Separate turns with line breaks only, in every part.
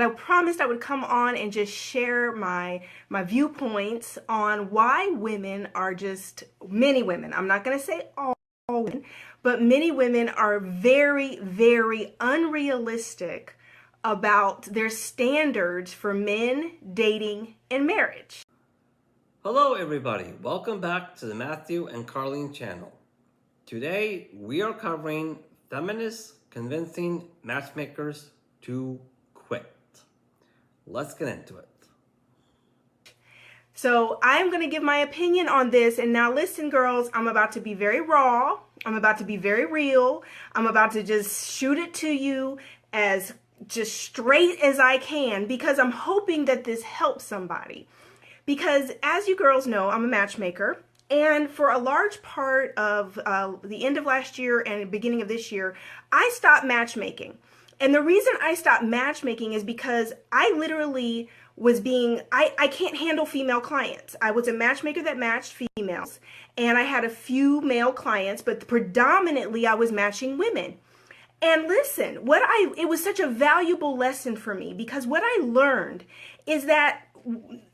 I promised I would come on and just share my viewpoints on why women are just, many women, I'm not going to say all women, but many women are very, very unrealistic about their standards for men, dating, and marriage.
Hello everybody, welcome back to the Matthew and Carlene channel. Today we are covering feminists convincing matchmakers to quit. Let's get into it.
So I'm going to give my opinion on this, and now listen girls, I'm about to be very raw, I'm about to be very real, I'm about to just shoot it to you as just straight as I can because I'm hoping that this helps somebody. Because as you girls know, I'm a matchmaker, and for a large part of the end of last year and beginning of this year, I stopped matchmaking. And the reason I stopped matchmaking is because I literally was I can't handle female clients. I was a matchmaker that matched females, and I had a few male clients, but predominantly I was matching women. And listen, it was such a valuable lesson for me because what I learned is that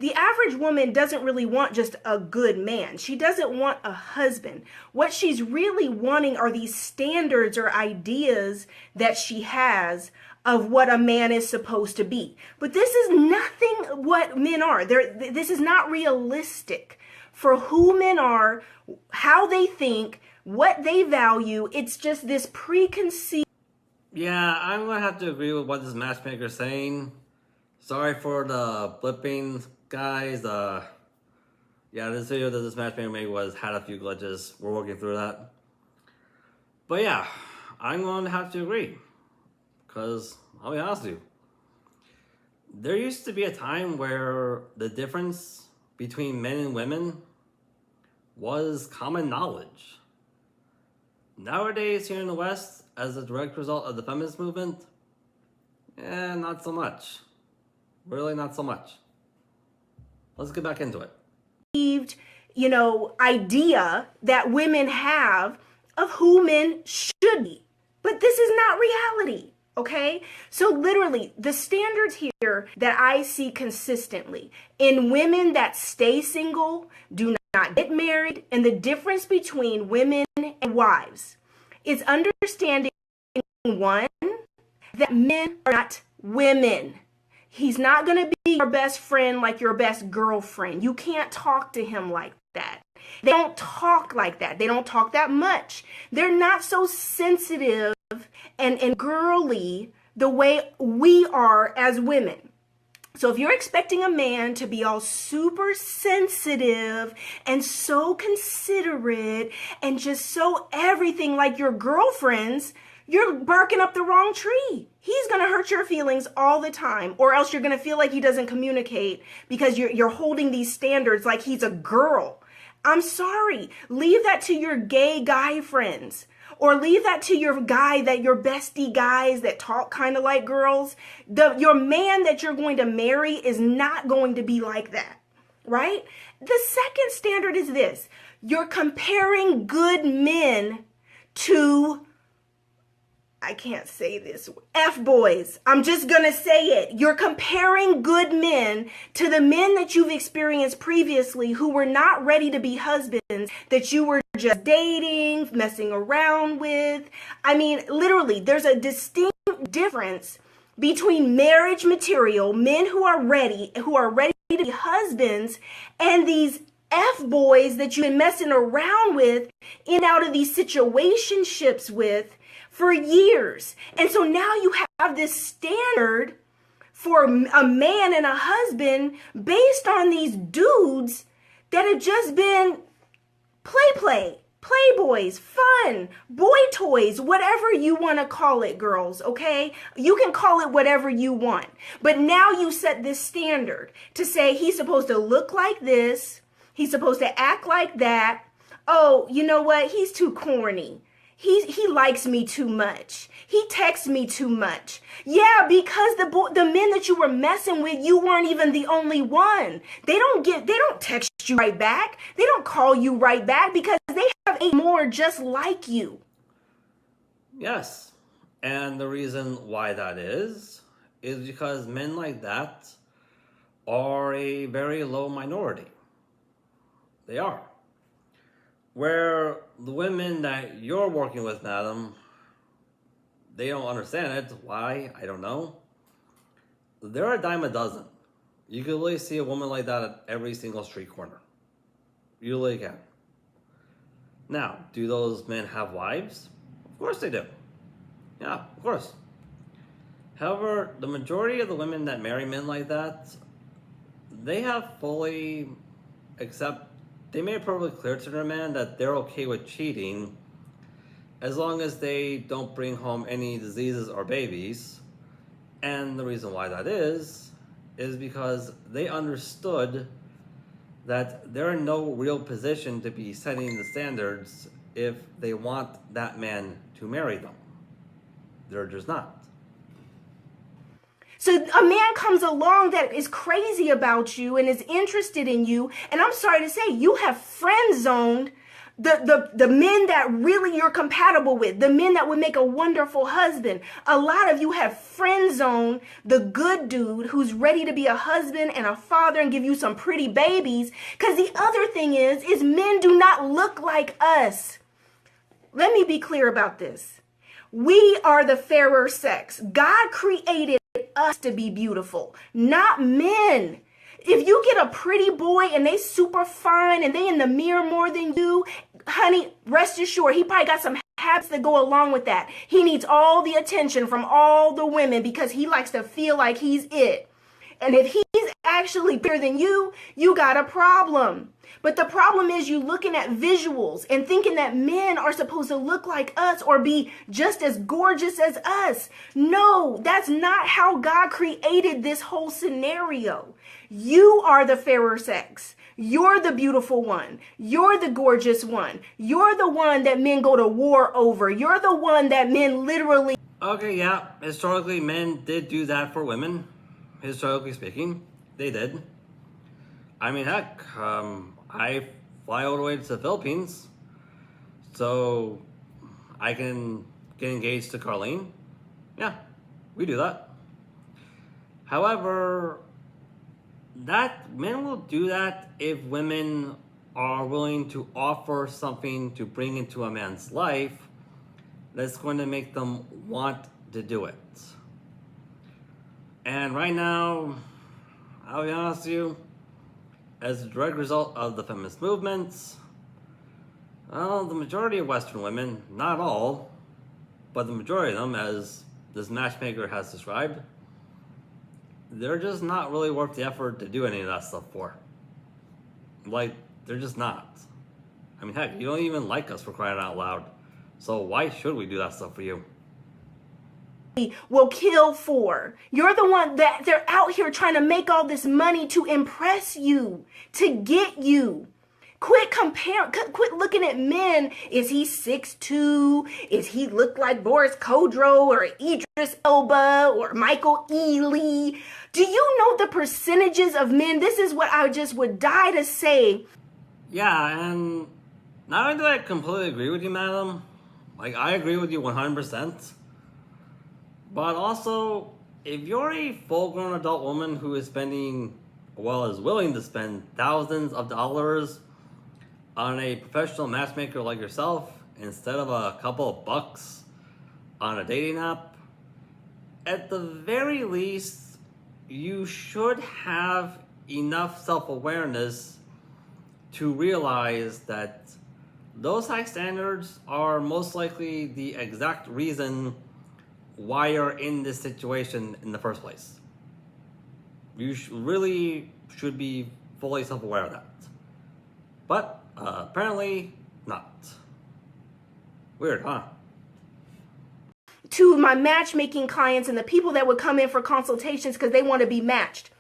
the average woman doesn't really want just a good man. She doesn't want a husband. What she's really wanting are these standards or ideas that she has of what a man is supposed to be. But this is nothing what men are. This is not realistic for who men are, how they think, what they value. It's just this preconceived.
Yeah, I'm gonna have to agree with what this matchmaker is saying. Sorry for the blipping, guys. Yeah, this video that this matchmaker made had a few glitches. We're working through that. But yeah, I'm going to have to agree. Because, I'll be honest with you. There used to be a time where the difference between men and women was common knowledge. Nowadays, here in the West, as a direct result of the feminist movement, not so much. Really not so much. Let's get back into it.
Idea that women have of who men should be. But this is not reality, okay? So literally, the standards here that I see consistently in women that stay single, do not get married, and the difference between women and wives is understanding, one, that men are not women. He's not going to be your best friend like your best girlfriend. You can't talk to him like that. They don't talk like that. They don't talk that much. They're not so sensitive and girly the way we are as women. So if you're expecting a man to be all super sensitive and so considerate and just so everything like your girlfriends, you're barking up the wrong tree. He's going to hurt your feelings all the time, or else you're going to feel like he doesn't communicate because you're holding these standards like he's a girl. I'm sorry. Leave that to your gay guy friends, or leave that to your bestie guys that talk kind of like girls. Your man that you're going to marry is not going to be like that, right? The second standard is this. You're comparing good men to, I can't say this, F-boys. I'm just going to say it. You're comparing good men to the men that you've experienced previously who were not ready to be husbands, that you were just dating, messing around with. I mean, literally, there's a distinct difference between marriage material, men who are ready to be husbands, and these F-boys that you've been messing around with in and out of these situationships with for years. And so now you have this standard for a man and a husband based on these dudes that have just been playboys, fun, boy toys, whatever you want to call it, girls, okay? You can call it whatever you want. But now you set this standard to say he's supposed to look like this, he's supposed to act like that. Oh, you know what? He's too corny. He likes me too much. He texts me too much. Yeah, because the men that you were messing with, you weren't even the only one. They don't text you right back. They don't call you right back because they have 8 more just like you.
Yes, and the reason why that is is because men like that are a very low minority. They are. Where the women that you're working with, madam, they don't understand it. Why? I don't know. They're a dime a dozen. You can really see a woman like that at every single street corner. You really can. Now, do those men have wives? Of course they do. Yeah, of course. However, the majority of the women that marry men like that, they have fully they made it perfectly clear to their man that they're okay with cheating as long as they don't bring home any diseases or babies. And the reason why that is because they understood that they're in no real position to be setting the standards if they want that man to marry them. They're just not.
So a man comes along that is crazy about you and is interested in you, and I'm sorry to say, you have friend zoned the men that really you're compatible with, the men that would make a wonderful husband. A lot of you have friend zoned the good dude who's ready to be a husband and a father and give you some pretty babies. Because the other thing is men do not look like us. Let me be clear about this. We are the fairer sex. God created us to be beautiful, not men. If you get a pretty boy and they super fine and they in the mirror more than you, honey, rest assured, he probably got some habits that go along with that. He needs all the attention from all the women because he likes to feel like he's it. And if he's actually bigger than you, you got a problem. But the problem is you looking at visuals and thinking that men are supposed to look like us or be just as gorgeous as us. No, that's not how God created this whole scenario. You are the fairer sex. You're the beautiful one. You're the gorgeous one. You're the one that men go to war over. You're the one that men literally...
Okay, yeah, historically men did do that for women. Historically speaking, they did. I mean, heck, I fly all the way to the Philippines so I can get engaged to Carlene. Yeah, we do that. However, that men will do that if women are willing to offer something to bring into a man's life that's going to make them want to do it. And right now, I'll be honest with you, as a direct result of the feminist movements, well, the majority of Western women, not all, but the majority of them, as this matchmaker has described, they're just not really worth the effort to do any of that stuff for. Like, they're just not. I mean, heck, you don't even like us for crying out loud. So why should we do that stuff for you?
Will kill for. You're the one that they're out here trying to make all this money to impress you, to get you. Quit looking at men. Is he 6'2"? Is he look like Boris Kodjoe or Idris Elba or Michael Ealy? Do you know the percentages of men? This is what I just would die to say.
Yeah, and not only do I completely agree with you, madam, like I agree with you 100%, but also, if you're a full-grown adult woman who is spending, well, is willing to spend thousands of dollars on a professional matchmaker like yourself instead of a couple of bucks on a dating app, at the very least, you should have enough self-awareness to realize that those high standards are most likely the exact reason why you're in this situation in the first place. You really should be fully self-aware of that. But apparently not. Weird, huh?
To my matchmaking clients and the people that would come in for consultations because they want to be matched.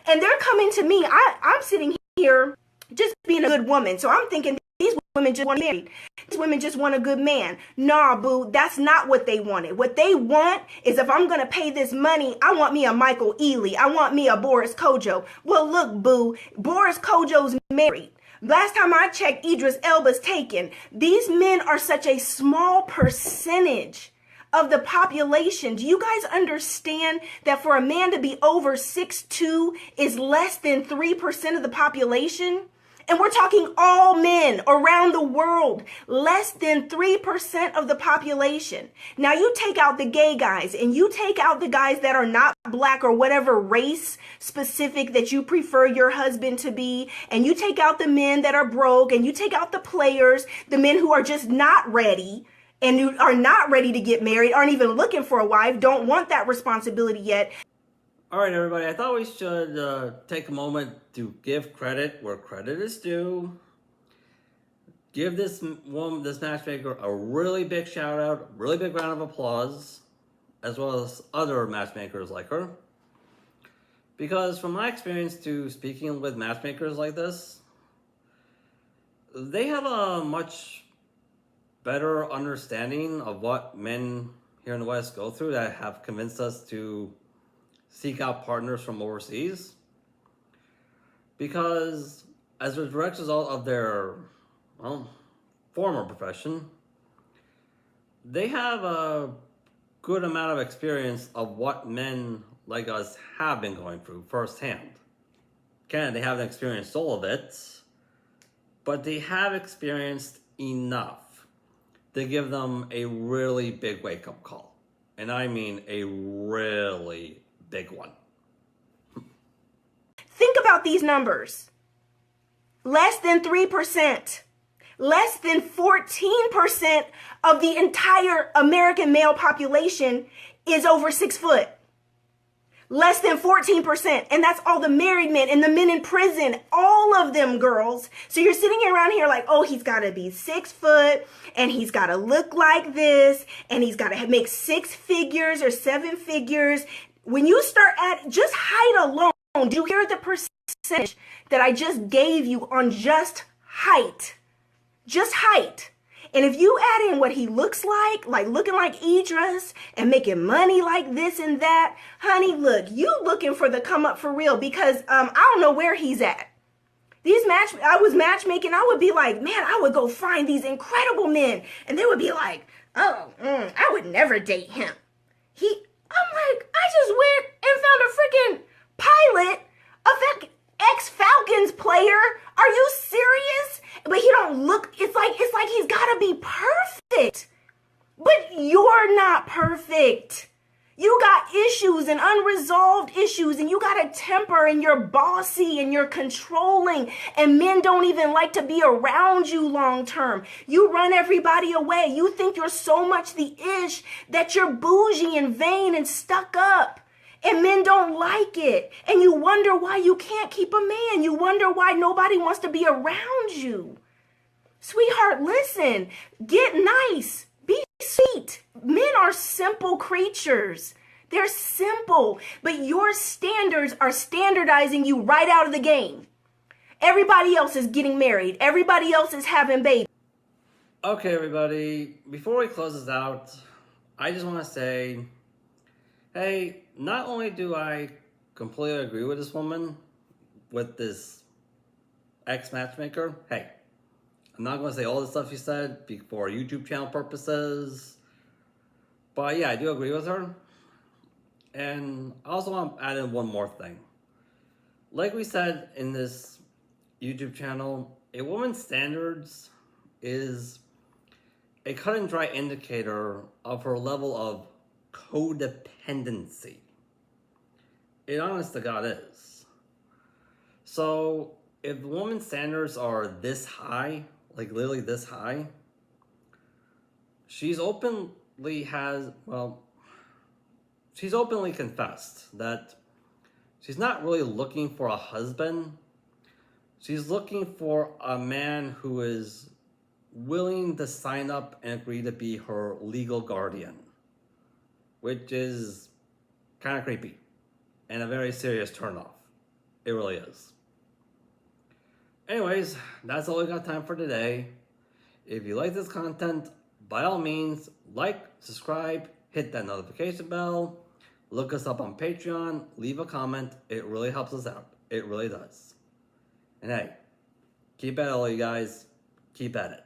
And they're coming to me. I'm sitting here just being a good woman. So I'm thinking these women just want to be married. These women just want a good man. Nah, boo, that's not what they wanted. What they want is if I'm going to pay this money, I want me a Michael Ealy. I want me a Boris Kodjoe. Well, look, boo, Boris Kodjoe's married. Last time I checked, Idris Elba's taken. These men are such a small percentage of the population. Do you guys understand that for a man to be over 6'2" is less than 3% of the population? And we're talking all men around the world, less than 3% of the population. Now you take out the gay guys and you take out the guys that are not black or whatever race specific that you prefer your husband to be, and you take out the men that are broke, and you take out the players, the men who are just not ready and who are not ready to get married, aren't even looking for a wife, don't want that responsibility yet.
All right, everybody, I thought we should take a moment to give credit where credit is due. Give this woman, this matchmaker, a really big shout out, really big round of applause, as well as other matchmakers like her. Because from my experience to speaking with matchmakers like this, they have a much better understanding of what men here in the West go through that have convinced us to seek out partners from overseas, because as a direct result of their, well, former profession, they have a good amount of experience of what men like us have been going through firsthand. Again, they haven't experienced all of it, but they have experienced enough to give them a really big wake-up call. And I mean a really big one.
Think about these numbers. Less than 3%, less than 14% of the entire American male population is over 6 foot. Less than 14%. And that's all the married men and the men in prison, all of them, girls. So you're sitting around here like, oh, he's got to be 6 foot and he's got to look like this and he's got to make 6 figures or 7 figures. When you start at just height alone, do you hear the percentage that I just gave you on just height? Just height. And if you add in what he looks like looking like Idris and making money like this and that, honey, look, you looking for the come up for real, because I don't know where he's at. I was matchmaking, I would be like, man, I would go find these incredible men. And they would be like, oh, I would never date him. I'm like, I just went and found a freaking pilot, ex-Falcons player. Are you serious? But he don't look, it's like he's gotta be perfect. But you're not perfect. You got issues and unresolved issues, and you got a temper, and you're bossy and you're controlling, and men don't even like to be around you long term. You run everybody away. You think you're so much the ish that you're bougie and vain and stuck up. And men don't like it. And you wonder why you can't keep a man. You wonder why nobody wants to be around you. Sweetheart, listen. Get nice. Be sweet. Men are simple creatures. They're simple. But your standards are standardizing you right out of the game. Everybody else is getting married. Everybody else is having babies.
Okay, everybody. Before we close this out, I just want to say, hey, not only do I completely agree with this woman, with this ex-matchmaker, hey, I'm not going to say all the stuff she said for YouTube channel purposes, but yeah, I do agree with her. And I also want to add in one more thing. Like we said in this YouTube channel, a woman's standards is a cut and dry indicator of her level of codependency. It honest to God is. So if the woman's standards are this high, like literally this high, she's openly confessed that she's not really looking for a husband. She's looking for a man who is willing to sign up and agree to be her legal guardian, which is kind of creepy and a very serious turnoff. It really is. Anyways, that's all we got time for today. If you like this content, by all means, like, subscribe, hit that notification bell, look us up on Patreon, leave a comment. It really helps us out. It really does. And hey, keep at it, all you guys. Keep at it.